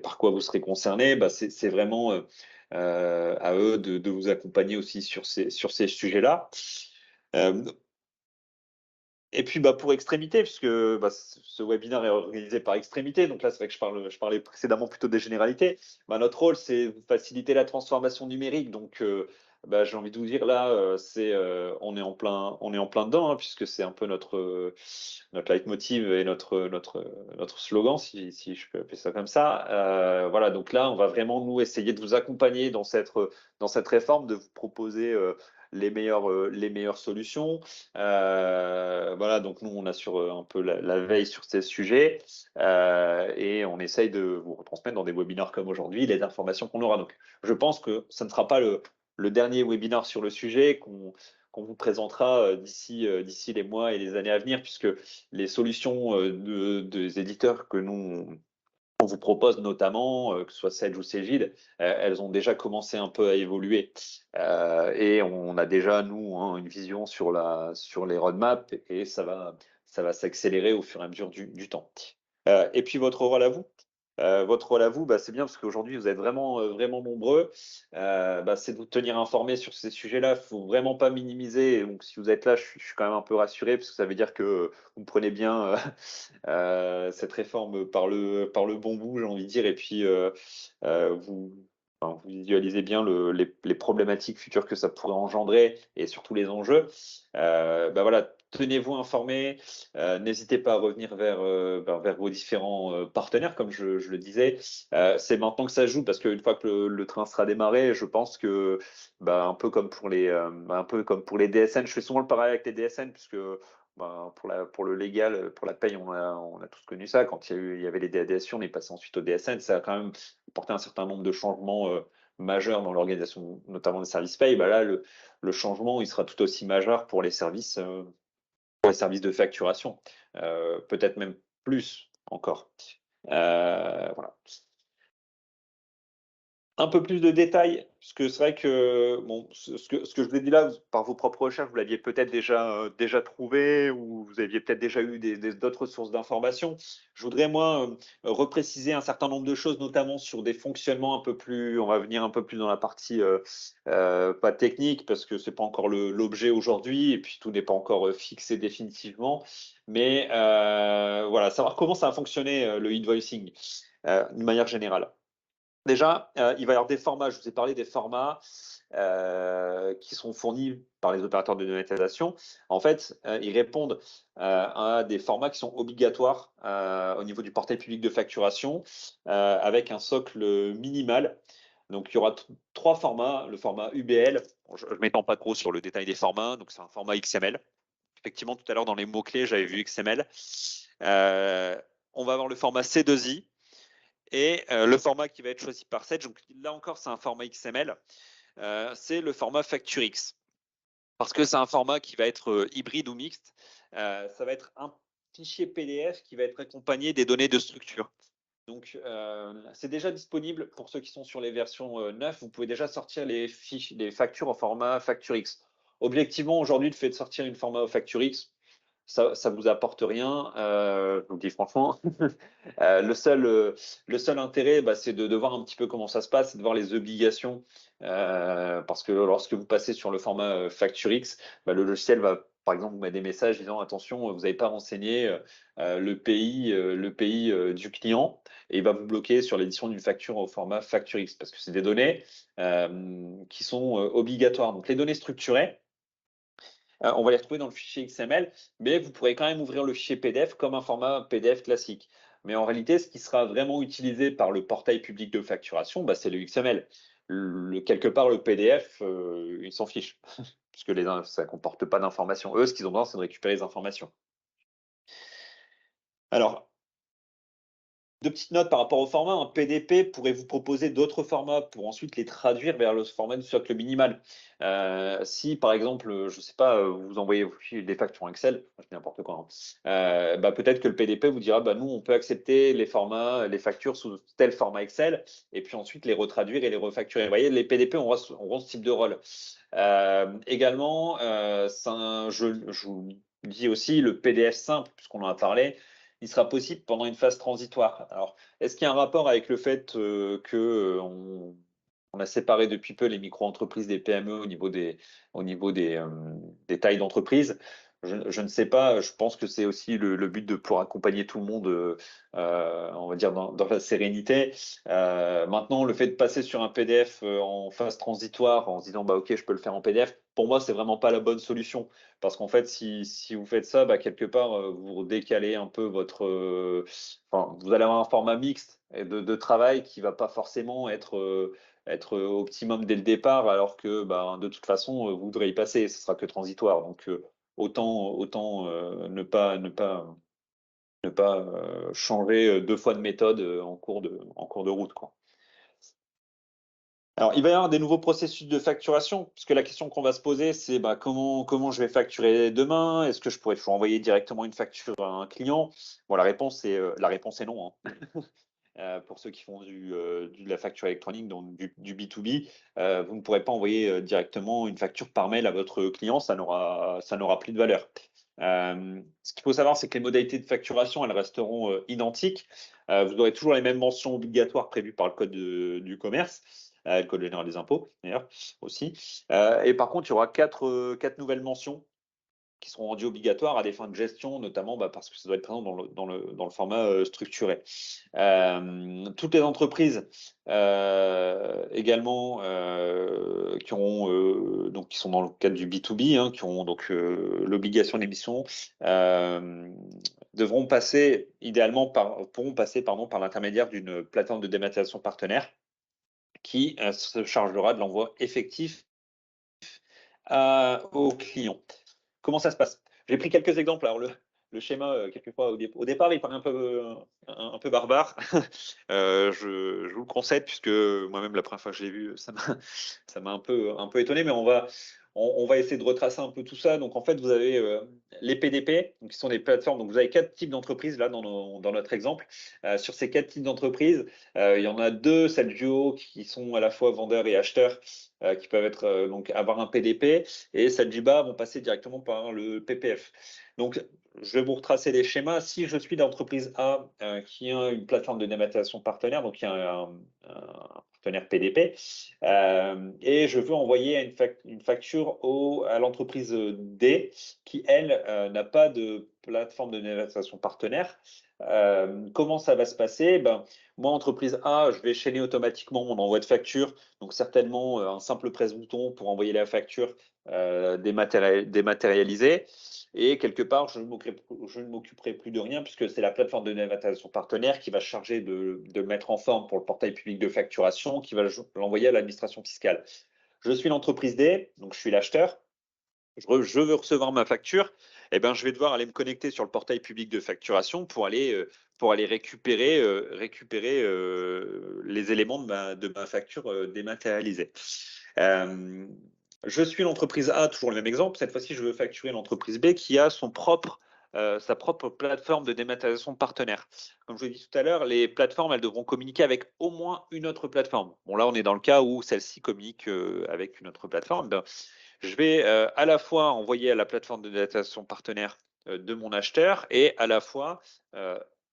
par quoi vous serez concerné. C'est vraiment à eux de vous accompagner aussi sur ces sujets-là. Et puis pour Extrémité, puisque ce webinaire est organisé par Extrémité, donc là c'est vrai que je parlais précédemment plutôt des généralités. Notre rôle c'est de faciliter la transformation numérique, donc j'ai envie de vous dire là, on est en plein dedans, hein, puisque c'est un peu notre leitmotiv et notre slogan, si je peux appeler ça comme ça. Voilà, donc là on va vraiment nous essayer de vous accompagner dans cette réforme, de vous proposer les meilleures solutions. Voilà, donc nous, on assure un peu la veille sur ces sujets et on essaye de vous retransmettre dans des webinaires comme aujourd'hui les informations qu'on aura. Donc, je pense que ça ne sera pas le dernier webinaire sur le sujet qu'on vous présentera d'ici les mois et les années à venir, puisque les solutions des éditeurs que nous on vous propose notamment, que ce soit Sage ou Cegid, elles ont déjà commencé un peu à évoluer. Et on a déjà, nous, hein, une vision sur les roadmaps et ça va s'accélérer au fur et à mesure du temps. Et puis votre rôle à vous, c'est bien parce qu'aujourd'hui vous êtes vraiment nombreux. C'est de vous tenir informés sur ces sujets-là. Il ne faut vraiment pas minimiser. Donc si vous êtes là, je suis quand même un peu rassuré parce que ça veut dire que vous prenez bien cette réforme par le bon bout, j'ai envie de dire. Et puis vous visualisez bien les problématiques futures que ça pourrait engendrer et surtout les enjeux. Voilà, tenez-vous informés. N'hésitez pas à revenir vers vos différents partenaires, comme je le disais. C'est maintenant que ça se joue, parce qu'une fois que le train sera démarré, je pense que un peu comme pour les DSN, je fais souvent le parallèle avec les DSN, puisque pour le légal, pour la paye, on a tous connu ça. Quand il y avait les DADSU, on est passé ensuite au DSN. Ça a quand même apporté un certain nombre de changements majeurs dans l'organisation, notamment des services paye. Là, le changement, il sera tout aussi majeur pour les services de facturation, peut-être même plus encore. Voilà. Un peu plus de détails, parce que c'est vrai que ce que je vous ai dit là, par vos propres recherches, vous l'aviez peut-être déjà trouvé, ou vous aviez peut-être déjà eu d'autres sources d'informations. Je voudrais, moi, repréciser un certain nombre de choses, notamment sur des fonctionnements un peu plus, on va venir un peu plus dans la partie pas technique, parce que c'est pas encore l'objet aujourd'hui, et puis tout n'est pas encore fixé définitivement. Mais voilà, savoir comment ça va fonctionner le invoicing d'une manière générale. Déjà, il va y avoir des formats. Je vous ai parlé des formats qui sont fournis par les opérateurs de monétisation. En fait, ils répondent à des formats qui sont obligatoires au niveau du portail public de facturation avec un socle minimal. Donc, il y aura 3 formats. Le format UBL, je ne m'étends pas trop sur le détail des formats, donc c'est un format XML. Effectivement, tout à l'heure, dans les mots-clés, j'avais vu XML. On va avoir le format C2I. Et le format qui va être choisi par Sage, donc là encore, c'est un format XML, c'est le format FactureX. Parce que c'est un format qui va être hybride ou mixte. Ça va être un fichier PDF qui va être accompagné des données de structure. Donc, c'est déjà disponible pour ceux qui sont sur les versions 9. Vous pouvez déjà sortir les factures en format FactureX. Objectivement, aujourd'hui, le fait de sortir une format FactureX, ça vous apporte rien, je vous le dis franchement. Le seul intérêt, c'est de voir un petit peu comment ça se passe, c'est de voir les obligations, parce que lorsque vous passez sur le format FactureX, le logiciel va, par exemple, vous mettre des messages disant attention, vous n'avez pas renseigné le pays du client, et il va vous bloquer sur l'édition d'une facture au format FactureX, parce que c'est des données qui sont obligatoires. Donc les données structurées, on va les retrouver dans le fichier XML, mais vous pourrez quand même ouvrir le fichier PDF comme un format PDF classique. Mais en réalité, ce qui sera vraiment utilisé par le portail public de facturation, c'est le XML. Quelque part, le PDF, ils s'en fichent, puisque ça ne comporte pas d'informations. Eux, ce qu'ils ont besoin, c'est de récupérer les informations. Alors, 2 petites notes par rapport au format. Un PDP pourrait vous proposer d'autres formats pour ensuite les traduire vers le format du socle minimal. Si, par exemple, je ne sais pas, vous envoyez des factures en Excel, je dis n'importe quoi, hein, peut-être que le PDP vous dira, nous, on peut accepter les factures sous tel format Excel, et puis ensuite les retraduire et les refacturer. Vous voyez, les PDP auront ce type de rôle. Également, je vous dis aussi le PDF simple, puisqu'on en a parlé, il sera possible pendant une phase transitoire. Alors, est-ce qu'il y a un rapport avec le fait qu'on a séparé depuis peu les micro-entreprises des PME au niveau des tailles d'entreprise? je ne sais pas, je pense que c'est aussi le but de pouvoir accompagner tout le monde, on va dire, dans la sérénité. Maintenant, le fait de passer sur un PDF en phase transitoire en se disant, bah, OK, je peux le faire en PDF, pour moi, c'est vraiment pas la bonne solution. Parce qu'en fait, si vous faites ça, bah, quelque part, vous décalez un peu enfin, vous allez avoir un format mixte de travail qui va pas forcément être optimum dès le départ, alors que bah, de toute façon, vous voudrez y passer, ce sera que transitoire. Donc, autant ne pas changer 2 fois de méthode en cours de route, quoi. Alors, il va y avoir des nouveaux processus de facturation, parce que la question qu'on va se poser, c'est bah, comment je vais facturer demain? Est-ce que je pourrais toujours envoyer directement une facture à un client? Bon, la réponse est non, hein. Pour ceux qui font de la facture électronique, donc du B2B, vous ne pourrez pas envoyer directement une facture par mail à votre client, ça n'aura plus de valeur. Ce qu'il faut savoir, c'est que les modalités de facturation, elles resteront identiques. Vous aurez toujours les mêmes mentions obligatoires prévues par le code du commerce, le code général des impôts d'ailleurs aussi. Et par contre, il y aura quatre nouvelles mentions qui seront rendus obligatoires à des fins de gestion, notamment bah, parce que ça doit être présent dans le format structuré. Toutes les entreprises également qui sont dans le cadre du B2B, hein, qui ont donc l'obligation d'émission, pourront passer par l'intermédiaire d'une plateforme de dématérialisation partenaire qui se chargera de l'envoi effectif aux clients. Comment ça se passe? J'ai pris quelques exemples. Alors, le schéma, quelquefois, au départ, il paraît un peu barbare. Je vous le concède, puisque moi-même, la première fois que je l'ai vu, ça m'a un peu étonné, mais on va essayer de retracer un peu tout ça. Donc, en fait, vous avez les PDP, donc, qui sont des plateformes. Donc, vous avez 4 types d'entreprises, là, dans notre exemple. Sur ces 4 types d'entreprises, il y en a 2, celles du haut, qui sont à la fois vendeurs et acheteurs, qui peuvent donc avoir un PDP, et celles du bas vont passer directement par le PPF. Donc, je vais vous retracer les schémas. Si je suis l'entreprise A qui a une plateforme de dématérialisation partenaire, donc qui a un partenaire PDP, et je veux envoyer une facture à l'entreprise D qui, elle, n'a pas de plateforme de dématérialisation partenaire. Comment ça va se passer? Moi, entreprise A, je vais chaîner automatiquement mon envoi de facture. Donc, certainement, un simple presse-bouton pour envoyer la facture dématérialisée. Et quelque part, je ne m'occuperai plus de rien puisque c'est la plateforme de dématérialisation partenaire qui va charger de mettre en forme pour le portail public de facturation, qui va l'envoyer à l'administration fiscale. Je suis l'entreprise D, donc je suis l'acheteur. Je veux recevoir ma facture, eh ben, je vais devoir aller me connecter sur le portail public de facturation pour aller récupérer les éléments de ma facture dématérialisée. Je suis l'entreprise A, toujours le même exemple. Cette fois-ci, je veux facturer l'entreprise B qui a sa propre plateforme de dématérialisation partenaire. Comme je vous l'ai dit tout à l'heure, les plateformes, elles devront communiquer avec au moins une autre plateforme. Bon, là, on est dans le cas où celle-ci communique avec une autre plateforme. Je vais à la fois envoyer à la plateforme de dématérialisation partenaire de mon acheteur et à la fois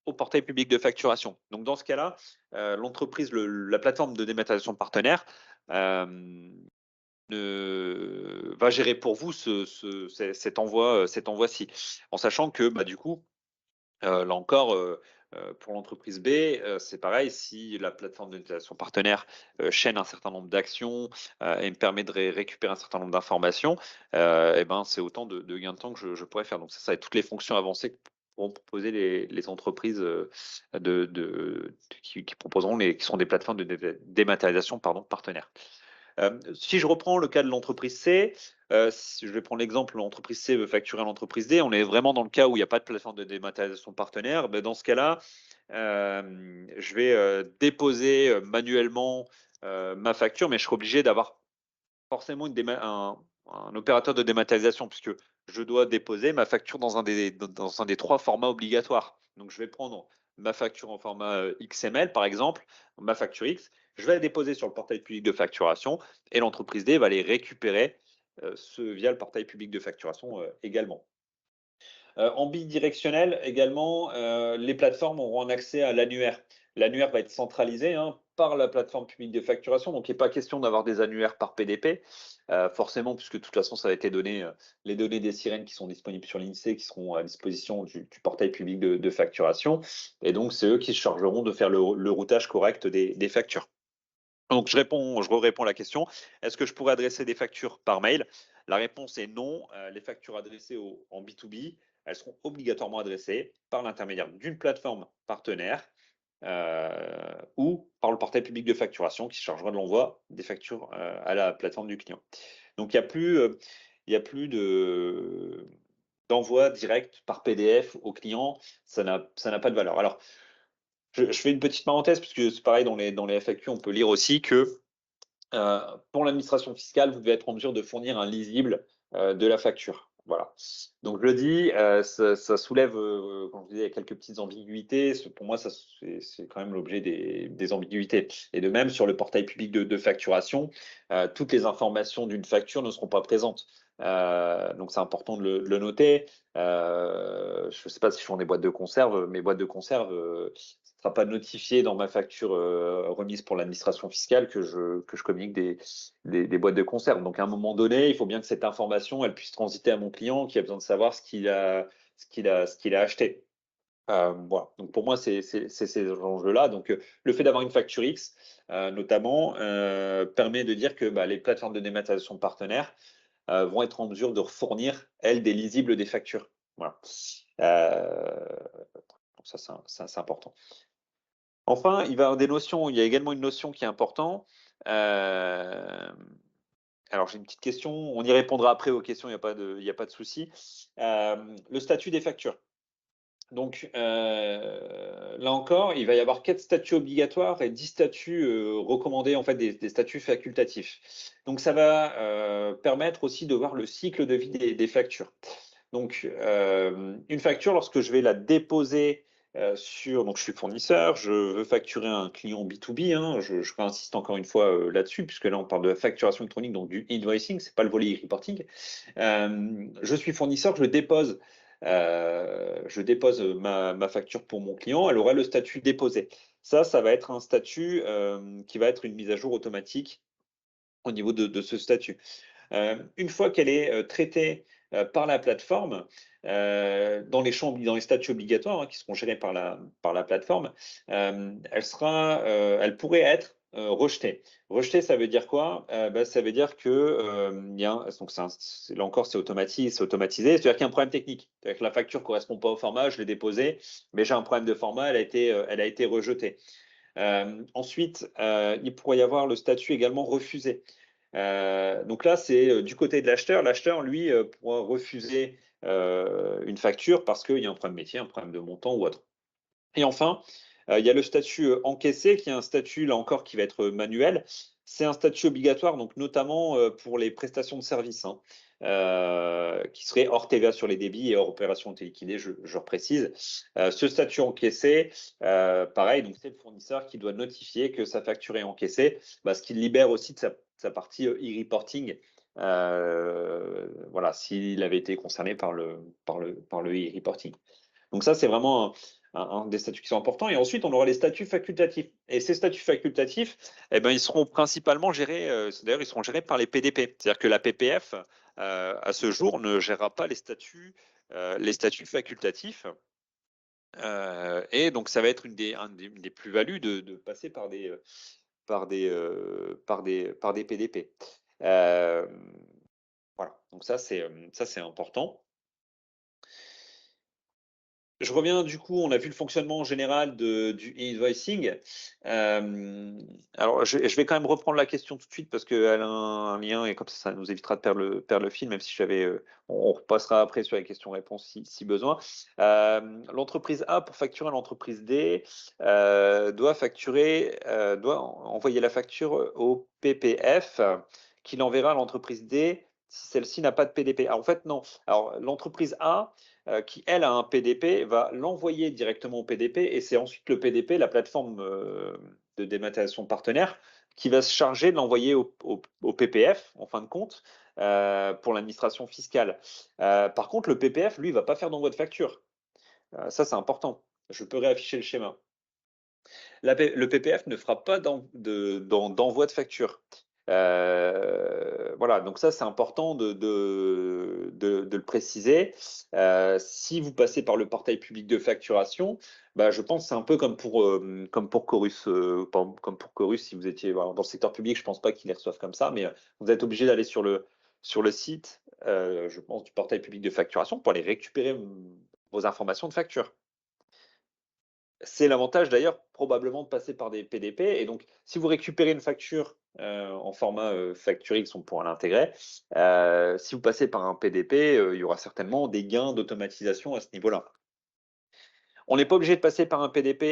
au portail public de facturation. Donc, dans ce cas-là, la plateforme de dématérialisation partenaire va gérer pour vous cet envoi-ci, en sachant que du coup, là encore, pour l'entreprise B, c'est pareil, si la plateforme de dématérialisation partenaire chaîne un certain nombre d'actions et me permet de récupérer un certain nombre d'informations, et ben, c'est autant de gains de temps que je pourrais faire. Donc ça va être toutes les fonctions avancées que pourront proposer les entreprises qui proposeront qui sont des plateformes de dématérialisation partenaires. Si je reprends le cas de l'entreprise C, je vais prendre l'exemple, l'entreprise C veut facturer à l'entreprise D, on est vraiment dans le cas où il n'y a pas de plateforme de dématérialisation partenaire. Dans ce cas-là, je vais déposer manuellement ma facture, mais je serai obligé d'avoir forcément un opérateur de dématérialisation, puisque je dois déposer ma facture dans un des 3 formats obligatoires. Donc, je vais prendre ma facture en format XML, par exemple, ma facture X, je vais la déposer sur le portail public de facturation et l'entreprise D va les récupérer via le portail public de facturation également. En bidirectionnel également, les plateformes auront un accès à l'annuaire. L'annuaire va être centralisé, hein, par la plateforme publique de facturation. Donc, il n'est pas question d'avoir des annuaires par PDP, forcément, puisque de toute façon, ça a été donné, les données des sirènes qui sont disponibles sur l'INSEE, qui seront à disposition du portail public de facturation. Et donc, c'est eux qui se chargeront de faire le routage correct des factures. Donc, je réponds à la question. Est-ce que je pourrais adresser des factures par mail? La réponse est non. Les factures adressées en B2B, elles seront obligatoirement adressées par l'intermédiaire d'une plateforme partenaire ou par le portail public de facturation qui se chargera de l'envoi des factures à la plateforme du client. Donc, il n'y a plus d'envoi direct par PDF au client. Ça n'a pas de valeur. Alors, je fais une petite parenthèse, puisque c'est pareil, dans les FAQ, on peut lire aussi que pour l'administration fiscale, vous devez être en mesure de fournir un lisible de la facture. Voilà. Donc je le dis, ça soulève, comme je disais, quelques petites ambiguïtés. Pour moi, c'est quand même l'objet des ambiguïtés. Et de même, sur le portail public de facturation, toutes les informations d'une facture ne seront pas présentes. Donc c'est important de le noter. Je ne sais pas si je fais des boîtes de conserve, mes boîtes de conserve, sera pas notifié dans ma facture remise pour l'administration fiscale que je communique des boîtes de conserve. Donc, à un moment donné, il faut bien que cette information, elle puisse transiter à mon client qui a besoin de savoir ce qu'il a acheté. Voilà. Donc, pour moi, c'est ces enjeux-là. Donc, le fait d'avoir une facture X, notamment, permet de dire que les plateformes de dématérialisation partenaires vont être en mesure de fournir, elles, des lisibles des factures. Voilà. Donc ça, c'est important. Enfin, il va y avoir des notions. Il y a également une notion qui est importante. Alors, j'ai une petite question. On y répondra après aux questions, il n'y a pas de souci. Le statut des factures. Donc, là encore, il va y avoir 4 statuts obligatoires et 10 statuts recommandés, en fait, des statuts facultatifs. Donc, ça va permettre aussi de voir le cycle de vie des factures. Donc, une facture, lorsque je vais la déposer donc je suis fournisseur, je veux facturer un client B2B, hein, je réinsiste encore une fois là-dessus, puisque là on parle de facturation électronique, donc du invoicing, c'est pas le volet e-reporting. Je suis fournisseur, je dépose ma facture pour mon client, elle aura le statut déposé. Ça va être un statut qui va être une mise à jour automatique au niveau de ce statut. Une fois qu'elle est traitée par la plateforme, dans les statuts obligatoires qui seront gérés par la plateforme, elle pourrait être rejetée. Rejetée, ça veut dire quoi? Ça veut dire que donc là encore, c'est automatisé, c'est-à-dire qu'il y a un problème technique. C'est-à-dire que la facture ne correspond pas au format, je l'ai déposée, mais j'ai un problème de format, elle a été rejetée. Ensuite, il pourrait y avoir le statut également refusé. Donc là, c'est du côté de l'acheteur. L'acheteur, lui, pourra refuser une facture parce qu'il y a un problème métier, un problème de montant ou autre. Et enfin, il y a le statut encaissé, qui est un statut, là encore, qui va être manuel. C'est un statut obligatoire, donc notamment pour les prestations de services, qui serait hors TVA sur les débits et hors opération téléliquidée, je reprécise. Ce statut encaissé, pareil, donc c'est le fournisseur qui doit notifier que sa facture est encaissée, ce qui libère aussi de sa partie e-reporting. Voilà, s'il avait été concerné par le e-reporting. Donc ça, c'est vraiment un des statuts qui sont importants. Et ensuite, on aura les statuts facultatifs. Et ces statuts facultatifs, ils seront principalement gérés, d'ailleurs, ils seront gérés par les PDP. C'est-à-dire que la PPF, à ce jour, ne gérera pas les statuts facultatifs. Et donc, ça va être une des plus-values de passer par des PDP. Voilà, donc ça, c'est important. Je reviens, du coup, on a vu le fonctionnement général du e-invoicing. Alors, je vais quand même reprendre la question tout de suite parce qu'elle a un lien et comme ça nous évitera de perdre le fil, même si on repassera après sur les questions-réponses si besoin. L'entreprise A, pour facturer à l'entreprise D, doit envoyer la facture au PPF qui l'enverra à l'entreprise D si celle-ci n'a pas de PDP. Alors, en fait, non. Alors, l'entreprise A, qui, elle, a un PDP, va l'envoyer directement au PDP et c'est ensuite le PDP, la plateforme de dématérialisation partenaire, qui va se charger de l'envoyer au PPF, en fin de compte, pour l'administration fiscale. Par contre, le PPF, lui, ne va pas faire d'envoi de facture. Ça, c'est important. Je peux réafficher le schéma. Le PPF ne fera pas d'envoi de facture. Voilà, donc ça, c'est important de le préciser. Si vous passez par le portail public de facturation, je pense que c'est un peu comme pour Chorus, comme pour Chorus, si vous étiez dans le secteur public, je pense pas qu'ils les reçoivent comme ça, mais vous êtes obligé d'aller sur le site, je pense, du portail public de facturation pour aller récupérer vos informations de facture. C'est l'avantage d'ailleurs probablement de passer par des PDP. Et donc, si vous récupérez une facture en format Facturix, on pourra l'intégrer. Si vous passez par un PDP, il y aura certainement des gains d'automatisation à ce niveau-là. On n'est pas obligé de passer par un PDP